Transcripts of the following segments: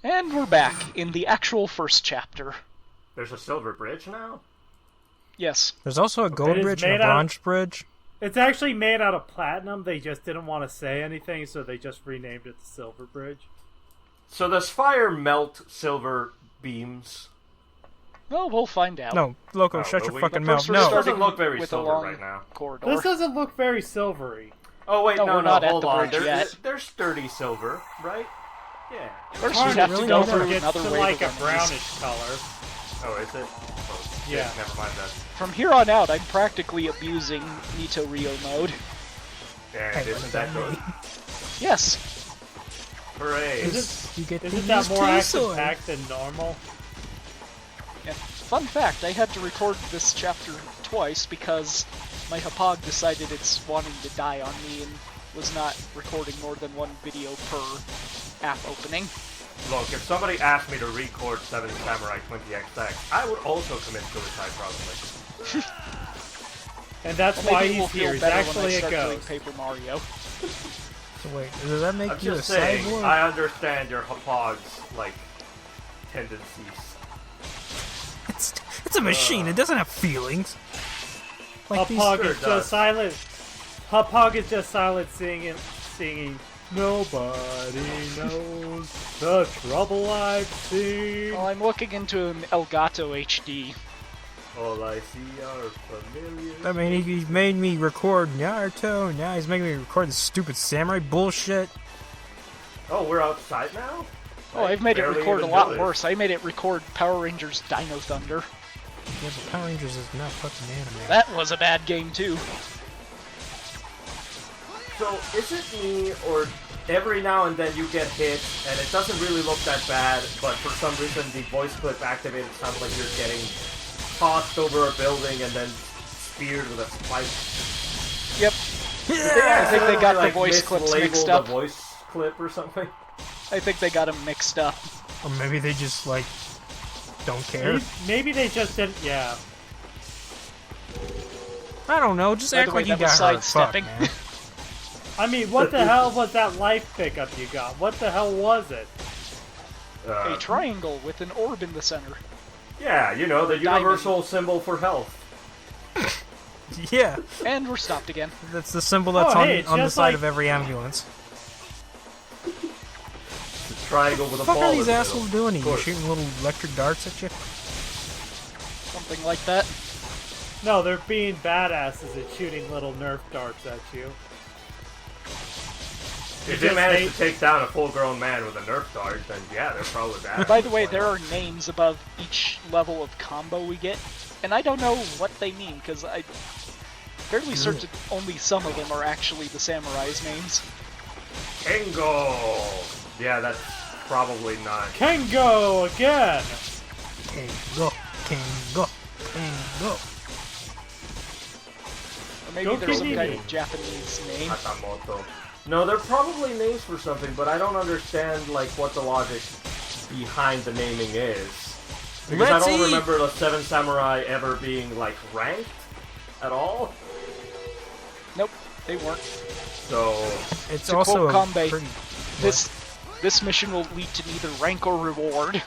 And we're back in the actual first chapter. There's a silver bridge now? Yes. There's also a gold bridge and a bronze bridge. It's actually made out of platinum. They just didn't want to say anything, so they just renamed it the Silver Bridge. So does fire melt silver beams? Well, we'll find out. No, Loco, shut your fucking mouth. We're No. This starting doesn't look very with silver a long right now. corridor. This doesn't look very silvery. Oh wait, No, no, we're not at hold the on. bridge yet. They're sturdy silver, right? Yeah. First, Hard we have really to go know through it gets another to wave like a of enemies. brownish color. Oh, is it? Oh, shit, Yeah. Never mind that. From here on out, I'm practically abusing Nito Rio mode. Yeah, isn't that good? Yes. Hooray! Is You get to Isn't that use more two action swords. packed than normal? Yeah. Fun fact, I had to record this chapter twice because my Hapag decided it's wanting to die on me and was not recording more than one video per app opening. Look, if somebody asked me to record 7 Samurai 20XX, I would also commit suicide probably. And that's Well, why maybe we'll he's here. feel He's better when I actually a start doing ghost. Paper Mario. So wait, does that make I'm you a just saying, cyborg? I understand your Hapag's, like, tendencies. It's a machine. It doesn't have feelings. Like these. Hapag Sure is does. just silent. Hapag is just silent singing. Nobody knows the trouble I've seen. Well, I'm looking into an Elgato HD. All I see are familiar. I mean, he made me record Naruto. Now he's making me record this stupid samurai bullshit. Oh, we're outside now? Oh, I've made it barely record a even lot noticed. worse. I made it record Power Rangers Dino Thunder. Yeah, but Power Rangers is not fucking anime. That was a bad game, too. So, is it me, or every now and then you get hit, and it doesn't really look that bad, but for some reason the voice clip activated sounds like you're getting tossed over a building and then speared with a spike. Yep. I think they got the voice clips mixed up. The voice clip or something. I think they got them mixed up. Or maybe they just, like, don't care. Maybe they just didn't. Yeah. I don't know. Just By the act way, like you that was got hurt. Fuck, sidestepping. man. I mean, what the hell was that life pickup you got? What the hell was it? A triangle with an orb in the center. Yeah, you know, the universal symbol for health. Yeah, And we're stopped again. that's the symbol that's Oh, hey, it's on the just side like- of every ambulance. The triangle with a What the fuck ball are in these the assholes middle. doing? Are Of you course. shooting little electric darts at you? Something like that. No, they're being badasses and shooting little Nerf darts at you. If they just manage hate- to take down a full-grown man with a Nerf dart, then yeah, they're probably bad. By the way, there are names above each level of combo we get, and I don't know what they mean, because I'm fairly certain only some of them are actually the samurai's names. Kengo! Yeah, that's probably not. Kengo again! Go, go, go. Or maybe Go there's some kind Kingdom. of Japanese name. Hatamoto. No, they're probably names for something, but I don't understand, like, what the logic behind the naming is. Because Let's I don't eat. remember the Seven Samurai ever being, like, ranked at all. Nope, they weren't. So, It's To also quote a Kanbei, pretty... This mission will lead to neither rank or reward.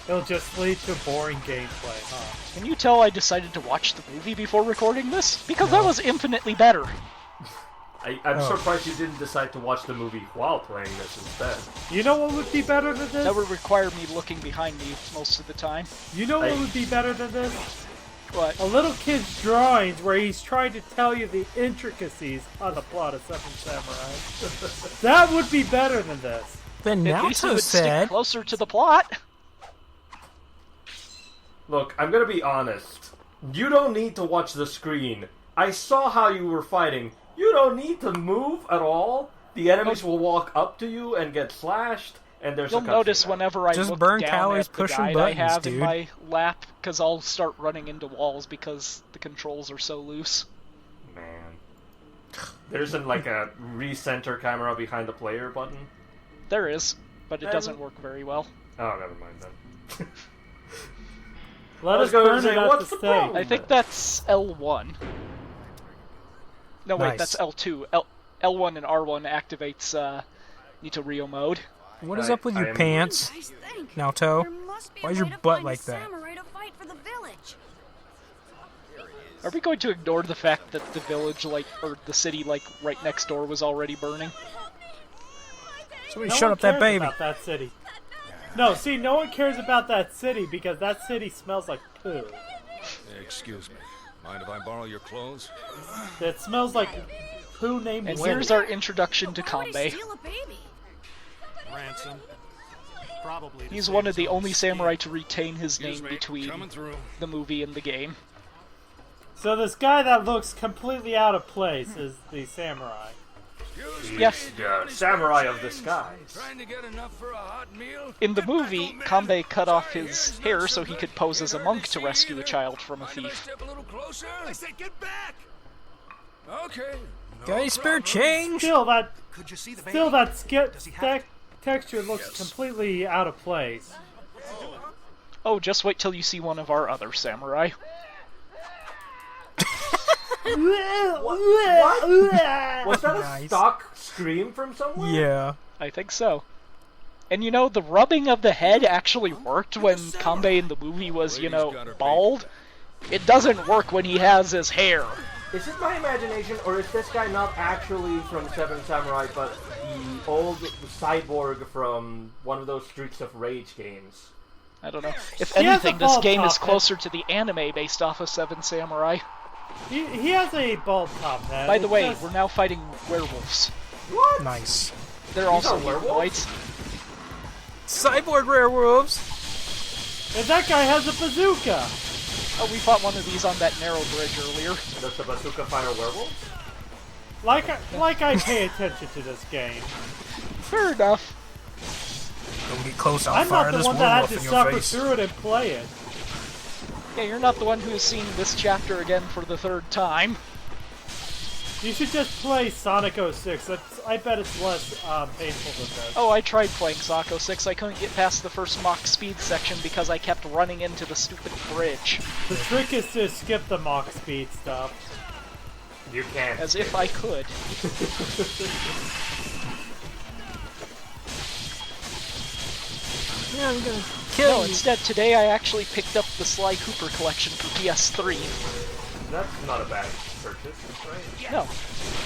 It'll just lead to boring gameplay, huh? Can you tell I decided to watch the movie before recording this? Because that was infinitely better. I'm Oh. surprised you didn't decide to watch the movie while playing this instead. You know what would be better than this? That would require me looking behind me most of the time. You know what I- would be better than this? But A little kid's drawings where he's trying to tell you the intricacies on the plot of Seven Samurai. That would be better than this. Then at least it Naoto would stick said... closer to the plot. Look, I'm gonna be honest. You don't need to watch the screen. I saw how you were fighting. You don't need to move at all. The enemies will walk up to you and get slashed, and there's You'll a notice cutscene. whenever I Just look burn down calories at the pushing guide I buttons, have in dude. my lap, because I'll start running into walls because the controls are so loose. Man. There isn't like a recenter camera behind the player button? There is, but it Um, doesn't work very well. Oh, never mind then. Let I was us gonna burn say, it at what's the the stake. problem? I think that's L1. No, wait, Nice. that's L2. L1 and R1 activates Nitorio mode. What is up with your I am- pants, Nice thing. Naoto? There must be a Why's way your to butt find like a that? samurai to fight for the village. Are we going to ignore the fact that the village, like, or the city, like, right next door was already burning? Somebody No shut one up that cares baby. about that city. No, see, no one cares about that city because that city smells like poo. Excuse me. Mind if I borrow your clothes? It smells like poo named And Winnie. here's our introduction to Why would he Kanbei. steal a baby? Ransom. Probably. He's one of the only samurai to retain his Excuse name me. between Coming through. the movie and the game. So this guy that looks completely out of place is the samurai. Excuse me. Yes. The samurai of the skies. Trying to get enough for a hot meal? In the movie, Kanbei cut off his hair so he could pose as a monk to rescue a child from a Mind if I thief. step a little closer? I said get back! Okay. No Got any spare problem. change? Still, that Could you see the baby? still that Does he have texture looks completely out of place. Oh, just wait till you see one of our other samurai. Was that a Nice. stock scream from somewhere? Yeah. I think so. And you know, the rubbing of the head actually worked when Kanbei in the movie was, you know, bald. It doesn't work when he has his hair. Is it my imagination, or is this guy not actually from Seven Samurai, but the old cyborg from one of those Streets of Rage games? I don't know. If He has a anything, this bald game is top head. closer to the anime based off of Seven Samurai. He has a bald top head. By the It's way, just- we're now fighting werewolves. What? Nice. They're also are werewolves? humanoids. Cyborg werewolves. and that guy has a bazooka. Oh, we fought one of these on that narrow bridge earlier. Does the bazooka fire werewolves? Like I pay attention to this game. Fair enough. Don't get close, I'll I'm fire not the this one that had werewolf to in your suffer face. through it and play it. Yeah, you're not the one who has seen this chapter again for the third time. You should just play Sonic 06. I bet it's less painful than this. Oh, I tried playing Socko 6. I couldn't get past the first Mach speed section because I kept running into the stupid bridge. The trick is to skip the Mach speed stuff. You can't. As if I could. Yeah, I'm gonna kill No, you. instead, today I actually picked up the Sly Cooper collection for PS3. That's not a bad purchase, right? No.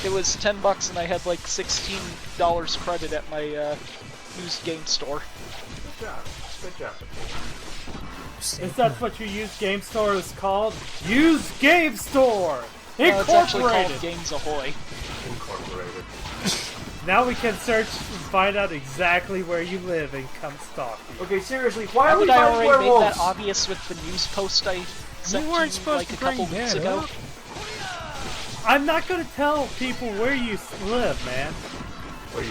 It was $10 and I had like $16 credit at my used game store. Good job. Good job. Is that what your used game store is called? Used Game Store! It's actually called Incorporated! Games Ahoy. Incorporated. Now we can search and find out exactly where you live and come stalk you. Okay, seriously, why are we Haven't I fighting already made werewolves? that obvious with the news post I sent You weren't you supposed like to a couple bring weeks that ago? up. I'm not gonna tell people where you live, man. Wait,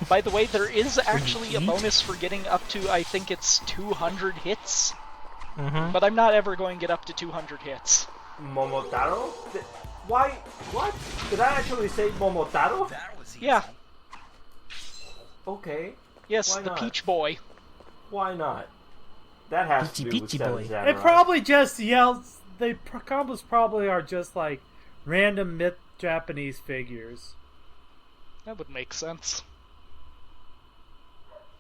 By the way, there is actually a eat? bonus for getting up to, I think it's 200 hits. Mm-hmm. But I'm not ever going to get up to 200 hits. Momotaro? Why? What? Did I actually say Momotaro? Yeah, Okay. yes, Why the not? Peach Boy. Why not? That has to Peachy do with Peachy Seven Boy. Samurai. It probably just yells. They combos probably are just like random myth Japanese figures. That would make sense,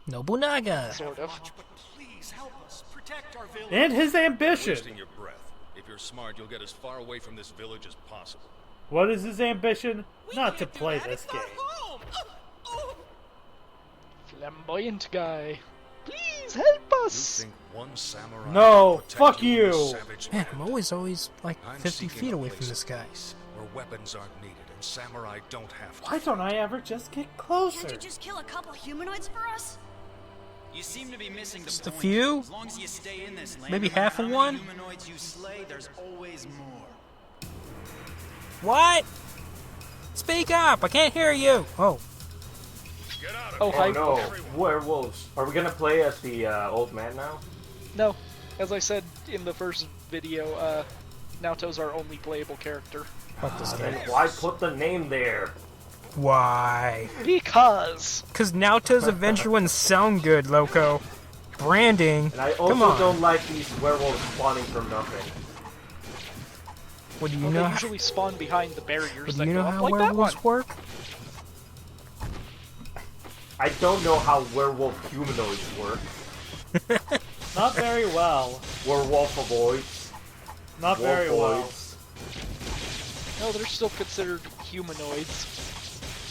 Nobunaga. sort of. Please help us. Protect our village. And his ambition. Wasting your breath. If you're smart, you'll get as far away from this village as possible. What is his ambition? Not to play this game. Flamboyant guy. Please help You us! think one samurai No, can protect fuck in you. this savage Man, land? I'm always like I'm 50 seeking feet a away place from this of guy. peace, where weapons aren't needed and samurai don't have to. Why don't I ever just get closer? Can't you just kill a couple humanoids for us? You seem to be missing the Just a point. few? As long as you stay in this land, Maybe no matter half how of many one? humanoids you slay, there's always more. What? Speak up! I can't hear you! Oh. Get out of Oh, here. hi. Oh no, werewolves. Are we gonna play as the old man now? No, as I said in the first video, Naoto's our only playable character. Fuck this Then guy. why put the name there? Why? Because! Because Naoto's adventure wouldn't sound good, Loco. Branding. And I Come also on. don't like these werewolves spawning from nothing. What do you Well, know? they usually spawn behind the barriers But that do you know go how up like that one. werewolves work? I don't know how werewolf humanoids work. Not very well. Werewolfoids. Not very well. Wolfoids. No, they're still considered humanoids,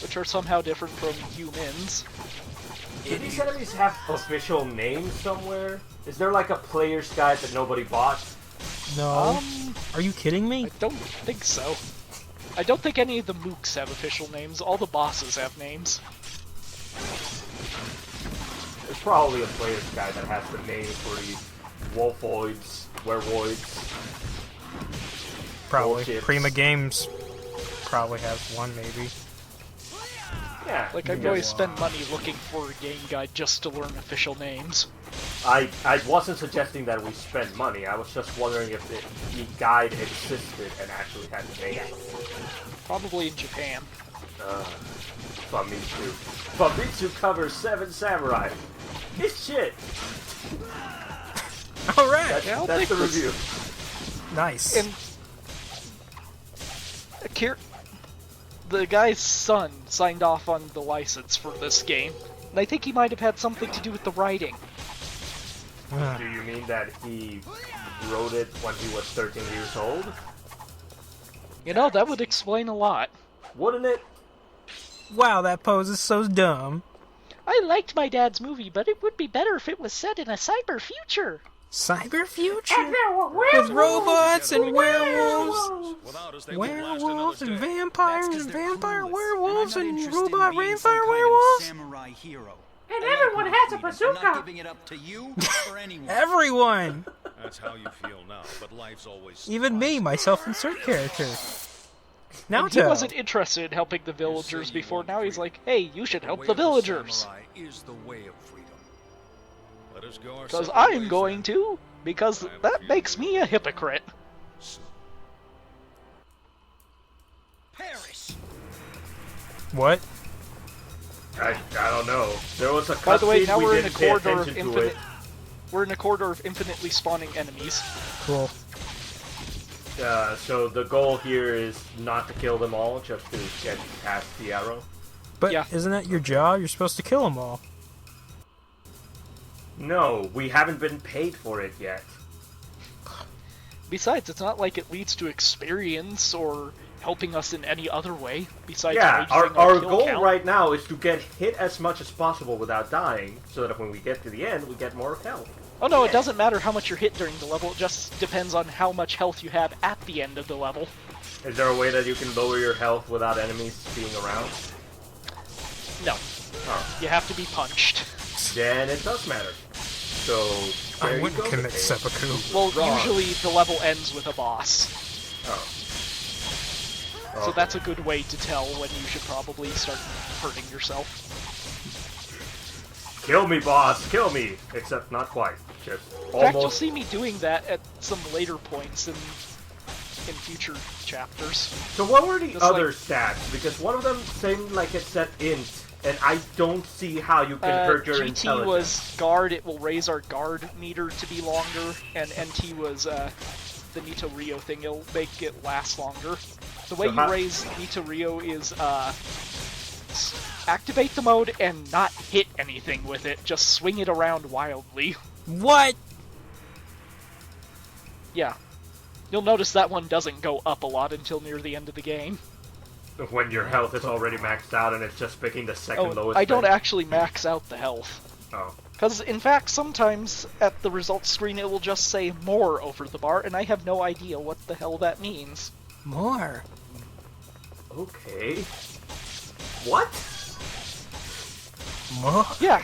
which are somehow different from humans. Do these enemies have official names somewhere? Is there like a player's guide that nobody bought? No. Are you kidding me? I don't think so. I don't think any of the mooks have official names. All the bosses have names. There's probably a player's guide that has the names for these wolfoids, werewolves. Probably. Bullshit. Prima Games probably has one, maybe. Yeah. Like, I've always spent money looking for a game guide just to learn official names. I wasn't suggesting that we spend money. I was just wondering if the guide existed and actually had names. Probably in Japan. Famitsu. Famitsu covers 7 Samurai. It's shit. Alright! That's, Yeah, I'll that's take the this. review. Nice. And the guy's son signed off on the license for this game, and I think he might have had something to do with the writing. Ah. Do you mean that he wrote it when he was 13 years old? You know, that would explain a lot. Wouldn't it? Wow, that pose is so dumb. I liked my dad's movie, but it would be better if it was set in a cyber future. Cyber future? With robots and werewolves? Without us, they won't last Werewolves another and day. vampires That's 'cause and they're vampire clueless, werewolves and I'm not and interested in robot being some vampire kind of werewolves? samurai hero. And I like everyone my has a freedom. I'm bazooka. not giving it up to you or anyone. Everyone! That's how you feel now, but life's always Even me, my self-insert character. Now And he wasn't interested in helping the villagers before. Now he's like, hey, you should help the villagers. samurai is the way of freedom. Let us go our Because separate I'm ways going then. to. Because I have a that few makes me a hypocrite. Perish. What? I don't know. There was a By the way, cutscene now we we're in a didn't pay corridor of attention to infinite. it. We're in a corridor of infinitely spawning enemies. Cool. So the goal here is not to kill them all, just to get past the arrow. But Yeah. isn't that your job? You're supposed to kill them all. No, we haven't been paid for it yet. Besides, it's not like it leads to experience or helping us in any other way. Besides, Yeah, raising our kill goal count. right now is to get hit as much as possible without dying, so that when we get to the end, we get more health. Oh no, it doesn't matter how much you're hit during the level. It just depends on how much health you have at the end of the level. Is there a way that you can lower your health without enemies being around? No, Oh. you have to be punched. Then it does matter. So, there I you wouldn't go, commit Dave. seppuku. Well, Wrong. usually the level ends with a boss. Oh. So Okay. that's a good way to tell when you should probably start hurting yourself. Kill me, boss! Kill me! Except not quite. Just In fact, you'll almost. see me doing that at some later points in future chapters. So what were the Just other like- stats? Because one of them seemed like it said int, and I don't see how you can hurt your GT intelligence. was guard, it will raise our guard meter to be longer, and NT was the Nito Rio thing, it'll make it last longer. The way So you how- raise Nito Rio is activate the mode and not hit anything with it, just swing it around wildly. What? Yeah. You'll notice that one doesn't go up a lot until near the end of the game. When your health is already maxed out and it's just picking the second Oh, lowest I don't thing. actually max out the health. Oh. Because, in fact, sometimes at the results screen it will just say more over the bar, and I have no idea what the hell that means. More. Okay. What? More? Yeah,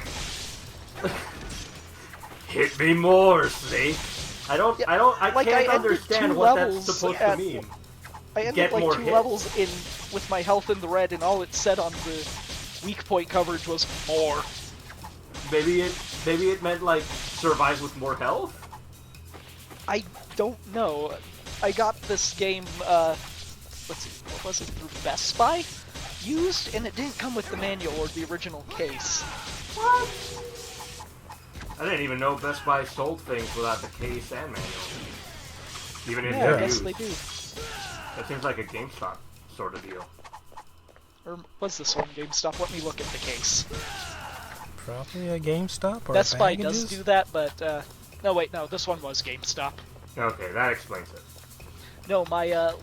Hit me more, Snake. I like, can't I ended understand 2 what levels that's supposed at- to mean. I ended Get like more 2 hits. levels in with my health in the red, and all it said on the weak point coverage was more. Maybe it meant like survive with more health? I don't know. I got this game, let's see, what was it, through Best Buy? Used, and it didn't come with the manual or the original case. I didn't even know Best Buy sold things without the case and manual. Even if Yeah, they're I guess used. they do. That seems like a GameStop sort of deal. Or was this one GameStop? Let me look at the case. Probably a GameStop or Best Buy Baggages? does do that, but no, wait, no, this one was GameStop. Okay, that explains it. No, my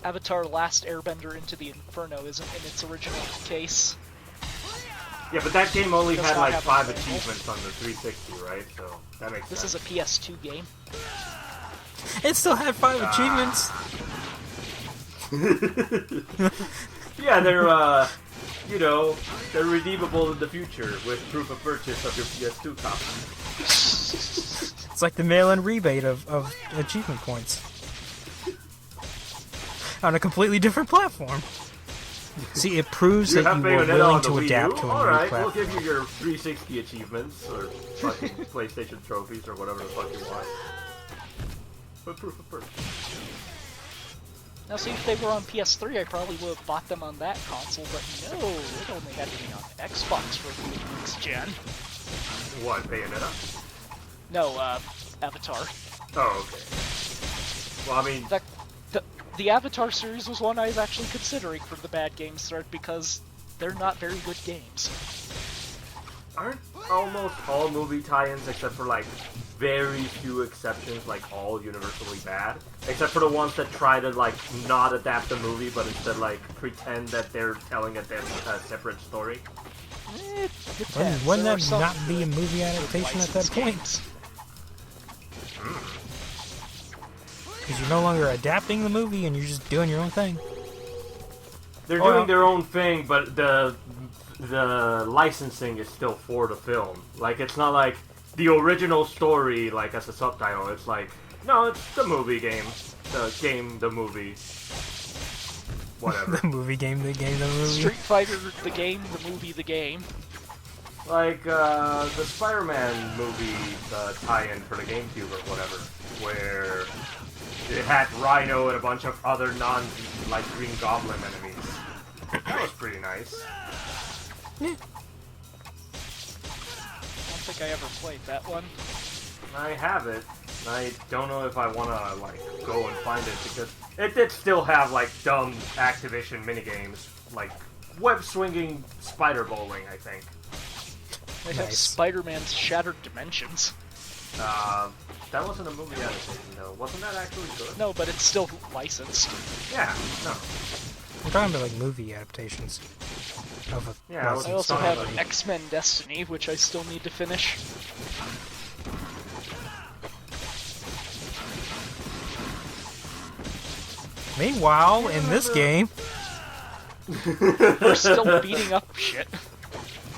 Avatar: Last Airbender Into the Inferno isn't in its original case. Yeah, but that game only Does had not like have 5 a manual. achievements on the 360, right? So that makes This sense. is a PS2 game. It still had 5 achievements. Yeah, they're they're redeemable in the future with proof of purchase of your PS2 copy. It's like the mail-in rebate of achievement points. On a completely different platform. See, it proves You that have you were Bayonetta willing on the to Wii adapt U? to a new Alright, we'll platform. give you your 360 achievements, or fucking PlayStation trophies, or whatever the fuck you want. With proof of purchase. Now, see, if they were on PS3, I probably would have bought them on that console, but no, it only had to be on Xbox for the next gen. What, Bayonetta? No, Avatar. Oh, okay. Well, I mean, In fact, the Avatar series was one I was actually considering for the bad games thread because they're not very good games. aren't almost all movie tie-ins, except for like very few exceptions, like all universally bad? Except for the ones that try to like not adapt the movie, but instead like pretend that they're telling a separate story. It depends. Wouldn't There are that some not be a good movie adaptation at that licensed point? games. Because you're no longer adapting the movie and you're just doing your own thing. They're Oh, doing yeah. their own thing, but the licensing is still for the film. Like, it's not like the original story, like, as a subtitle. It's like, no, it's the movie game. The game, the movie. Whatever. The movie game, the movie. Street Fighter, the game, the movie, the game. Like, the Spider-Man movie tie-in for the GameCube or whatever, where it had Rhino and a bunch of other Green Goblin enemies. That was pretty nice. I don't think I ever played that one. I have it. I don't know if I want to, like, go and find it, because it did still have, like, dumb Activision minigames, like web-swinging spider bowling, I think. They have Nice. Spider-Man's Shattered Dimensions. That wasn't a movie adaptation, though. Wasn't that actually good? No, but it's still licensed. Yeah, no. We're talking about like movie adaptations of a Yeah, I was- I also Sounds have like- X-Men Destiny, which I still need to finish. Meanwhile, in this game, We're still beating up shit.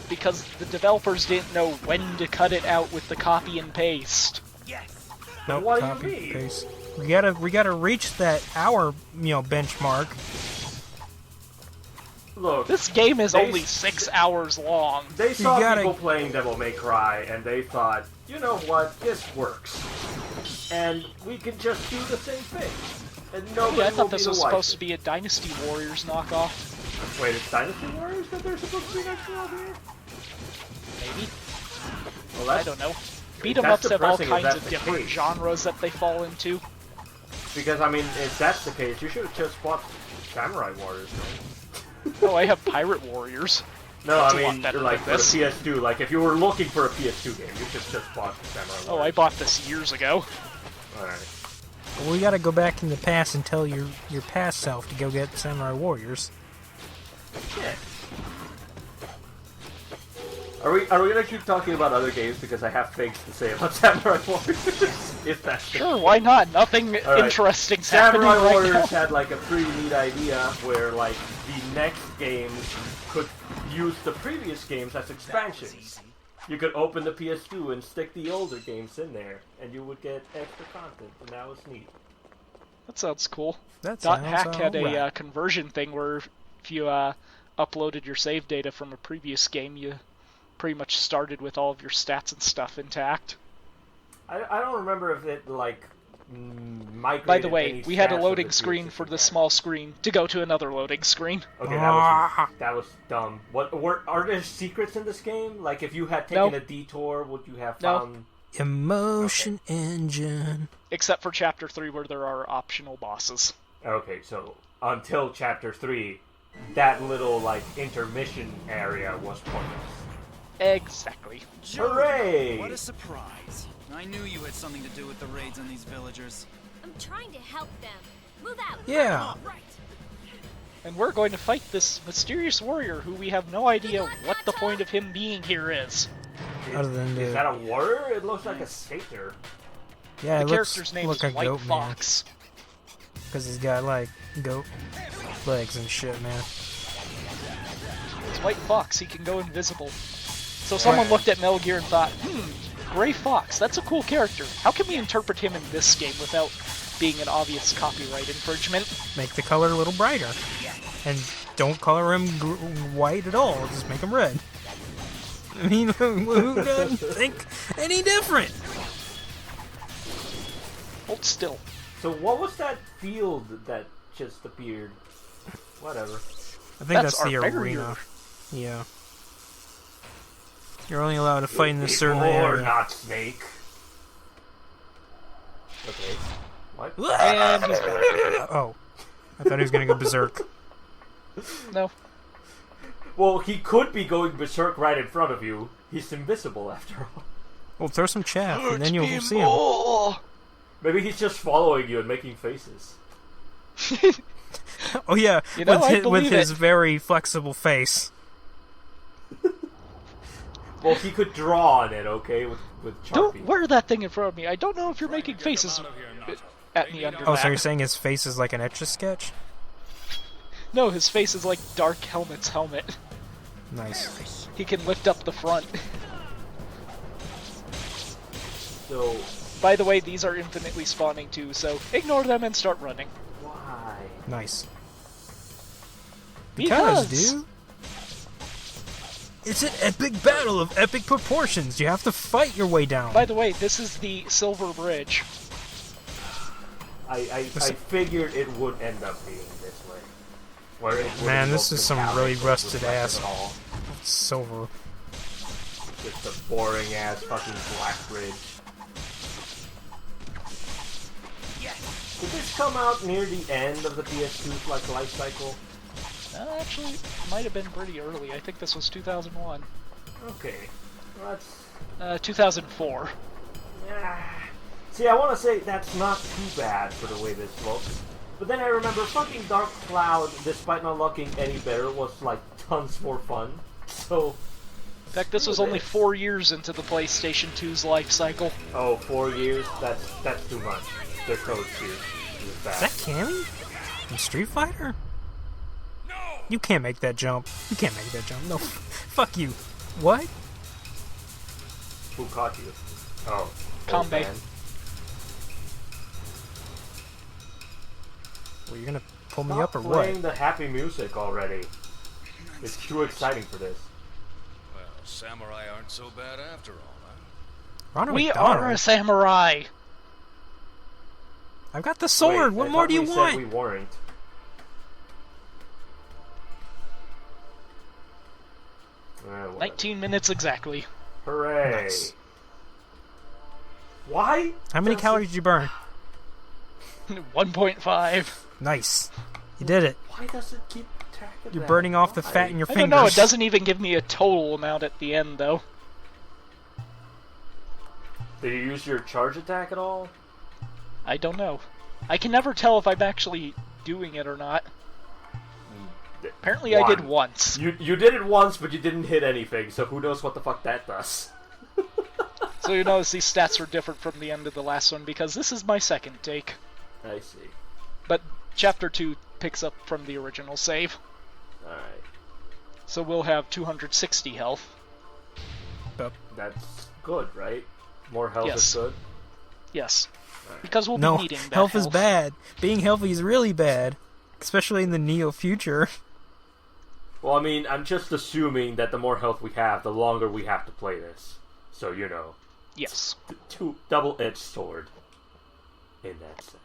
Because the developers didn't know when to cut it out with the copy and paste. nope, What do you copy mean? paste. We gotta reach that hour, benchmark. Look, This game is They- only 6 hours long. they saw gotta- people playing Devil May Cry, and they thought, you know what, this works. And we can just do the same thing. And nobody Yeah, I will thought be this the was wiser. supposed to be a Dynasty Warriors knockoff. Wait, it's Dynasty Warriors that they're supposed to be next to over here? Maybe? Well, I that's don't know. Beat 'em that's ups have all depressing if kinds that's of the different case. genres that they fall into. because, I mean, if that's the case, you should have just bought Samurai Warriors, man. Oh, I have Pirate Warriors. No, That's I a lot mean, better like, than for the this. PS2, like, if you were looking for a PS2 game, you should just bought Samurai Warriors. Oh, I bought this years ago. Alright. We gotta go back in the past and tell your past self to go get Samurai Warriors. Yeah. Are we gonna keep talking about other games because I have things to say about Samurai Warriors? If that's the Sure, why not? Nothing All right. interesting's Samurai happening right Warriors now. had like a pretty neat idea where like the next games could use the previous games as expansions. You could open the PS2 and stick the older games in there, and you would get extra content, and that was neat. That sounds cool. That Dot sounds Hack had a alright. conversion thing where if you uploaded your save data from a previous game, you pretty much started with all of your stats and stuff intact. I don't remember if it like migrated. By the way, any we had a stats of loading the screen previous for the game. small screen to go to another loading screen. Okay, that was dumb. Are there secrets in this game? Like, if you had taken No. a detour, would you have No. found? Emotion engine. Except for Chapter 3 where there are optional bosses. Okay, so until chapter 3, that little like intermission area was pointless. Exactly. Hooray! What a surprise. I knew you had something to do with the raids on these villagers. I'm trying to help them. Move out. Yeah. Right. And we're going to fight this mysterious warrior who we have no idea what the point of him being here is. Other than Is that a warrior? It looks like a skater. yeah, The it character's name looks is like White Goat Fox. because he's got like goat legs and shit, man. It's White Fox, he can go invisible. So someone looked at Metal Gear and thought, Gray Fox, that's a cool character. How can we interpret him in this game without being an obvious copyright infringement? Make the color a little brighter, and don't color him white at all. Just make him red. I mean, who doesn't think any different? Hold still. So what was that field that just appeared? Whatever. I think That's that's the our barrier. arena. Yeah. You're only allowed to fight in this certain Or area. not Snake. Okay. What? And he's back. Oh, I thought he was gonna go berserk. No. Well, he could be going berserk right in front of you. He's invisible after all. Well, throw some chaff, and then you'll see him. Oh, Maybe he's just following you and making faces. Oh yeah, You know, I with believe his it. very flexible face. Well, he could draw on it, okay, with Sharpie. don't wear that thing in front of me. I don't know if you're making faces at me under Oh, that. so you're saying his face is like an Etch-a-Sketch? No, his face is like Dark Helmet's helmet. Nice. He can lift up the front. So, By the way, these are infinitely spawning too, so ignore them and start running. why? Nice. Because, dude. It's an epic battle of epic proportions. You have to fight your way down. By the way, this is the Silver Bridge. I figured it would end up being this way. Where it wouldn't Man, this look is some metallic really or rusted reflective ass. at all. Silver. Just a boring ass fucking black bridge. Did this come out near the end of the PS2's like life cycle? Actually, it might have been pretty early. I think this was 2001. Okay, well, that's 2004. See, I want to say that's not too bad for the way this looks. But then I remember fucking Dark Cloud, despite not looking any better, was like tons more fun. So, In fact, this was only 4 years into the PlayStation 2's life cycle. oh, 4 years? That's too much. They're codes here. Is that Cammy? From Street Fighter? You can't make that jump. You can't make that jump. No. Fuck you. What? Who caught you? Oh. Combe. old man. Well, you're gonna pull me Stop up or playing what? the happy music already. It's too exciting for this. Well, samurai aren't so bad after all, huh? Ronald We McDonald. are a samurai! I've got the sword. Wait, what I more thought do you we said want? we weren't. Whatever. 19 minutes exactly. Hooray! Nice. Why? How many does calories did you burn? 1.5. Nice. You did it. Why does it keep track of You're that? burning off the Why? fat in your I fingers. don't know, it doesn't even give me a total amount at the end, though. Did you use your charge attack at all? I don't know. I can never tell if I'm actually doing it or not. Apparently I did One. once. You did it once, but you didn't hit anything, so who knows what the fuck that does. So you notice these stats are different from the end of the last one, because this is my second take. I see. But Chapter 2 picks up from the original save. Alright. So we'll have 260 health. That's good, right? More health Yes. is good? Yes. Because we'll No, be needing that health is bad. Being healthy is really bad. Especially in the Neo future. Well, I mean, I'm just assuming that the more health we have, the longer we have to play this. So, you know, Yes. double-edged sword. In that sense.